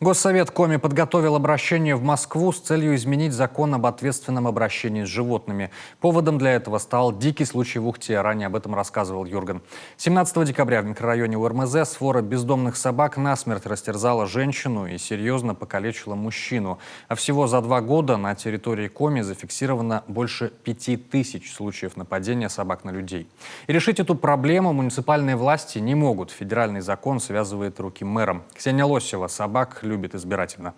Госсовет Коми подготовил обращение в Москву с целью изменить закон об ответственном обращении с животными. Поводом для этого стал дикий случай в Ухте. Ранее об этом рассказывал Юрген. 17 декабря в микрорайоне УРМЗ свора бездомных собак насмерть растерзала женщину и серьезно покалечила мужчину. А всего за 2 года на территории Коми зафиксировано больше 5000 случаев нападения собак на людей. И решить эту проблему муниципальные власти не могут. Федеральный закон связывает руки мэрам. Ксения Лосева собак любит избирательно.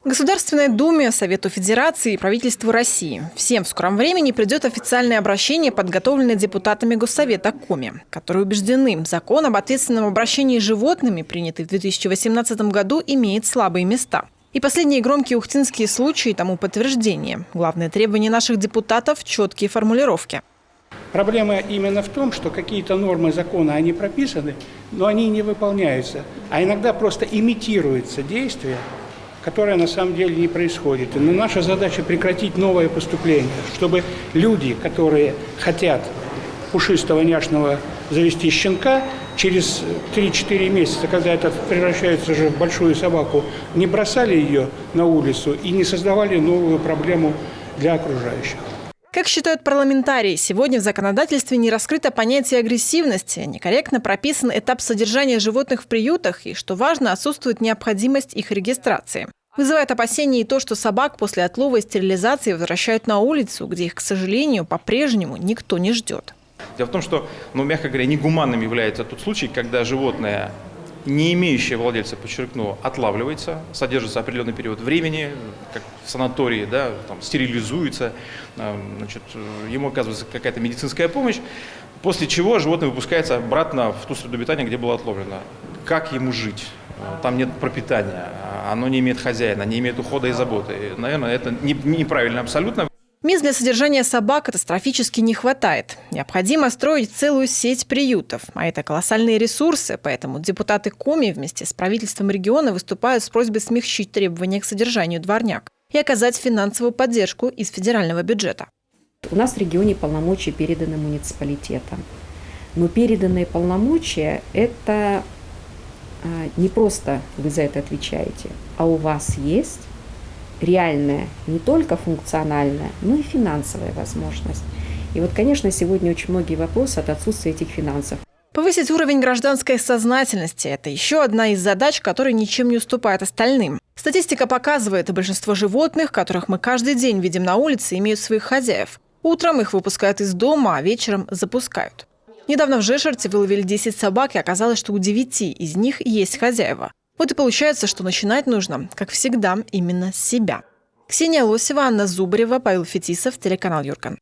Государственной Думе, Совету Федерации и правительству России. Всем в скором времени придет официальное обращение, подготовленное депутатами Госсовета Коми, которые убеждены, закон об ответственном обращении с животными, принятый в 2018 году, имеет слабые места. И последние громкие ухтинские случаи тому подтверждение. Главное требование наших депутатов – четкие формулировки. Проблема именно в том, что какие-то нормы закона, они прописаны, но они не выполняются. А иногда просто имитируется действие, которое на самом деле не происходит. Но наша задача прекратить новое поступление, чтобы люди, которые хотят пушистого няшного завести щенка, через 3-4 месяца, когда это превращается уже в большую собаку, не бросали ее на улицу и не создавали новую проблему для окружающих. Как считают парламентарии, сегодня в законодательстве не раскрыто понятие агрессивности, некорректно прописан этап содержания животных в приютах и, что важно, отсутствует необходимость их регистрации. Вызывает опасения и то, что собак после отлова и стерилизации возвращают на улицу, где их, к сожалению, по-прежнему никто не ждет. Дело в том, что, мягко говоря, негуманным является тот случай, когда животное, не имеющее владельца, подчеркну, отлавливается, содержится определенный период времени, как в санатории, да, там, стерилизуется, ему оказывается какая-то медицинская помощь, после чего животное выпускается обратно в ту среду обитания, где было отловлено. Как ему жить? Там нет пропитания, оно не имеет хозяина, не имеет ухода и заботы. Наверное, это неправильно абсолютно. Мест для содержания собак катастрофически не хватает. Необходимо строить целую сеть приютов. А это колоссальные ресурсы, поэтому депутаты Коми вместе с правительством региона выступают с просьбой смягчить требования к содержанию дворняг и оказать финансовую поддержку из федерального бюджета. У нас в регионе полномочия переданы муниципалитетам. Но переданные полномочия – это не просто вы за это отвечаете, а у вас есть реальная, не только функциональная, но и финансовая возможность. И вот, конечно, сегодня очень многие вопросы от отсутствия этих финансов. Повысить уровень гражданской сознательности – это еще одна из задач, которая ничем не уступает остальным. Статистика показывает, что большинство животных, которых мы каждый день видим на улице, имеют своих хозяев. Утром их выпускают из дома, а вечером запускают. Недавно в Жешерте выловили 10 собак, и оказалось, что у 9 из них есть хозяева. Вот и получается, что начинать нужно, как всегда, именно с себя. Ксения Лосева, Анна Зубарева, Павел Фетисов, телеканал Юрген.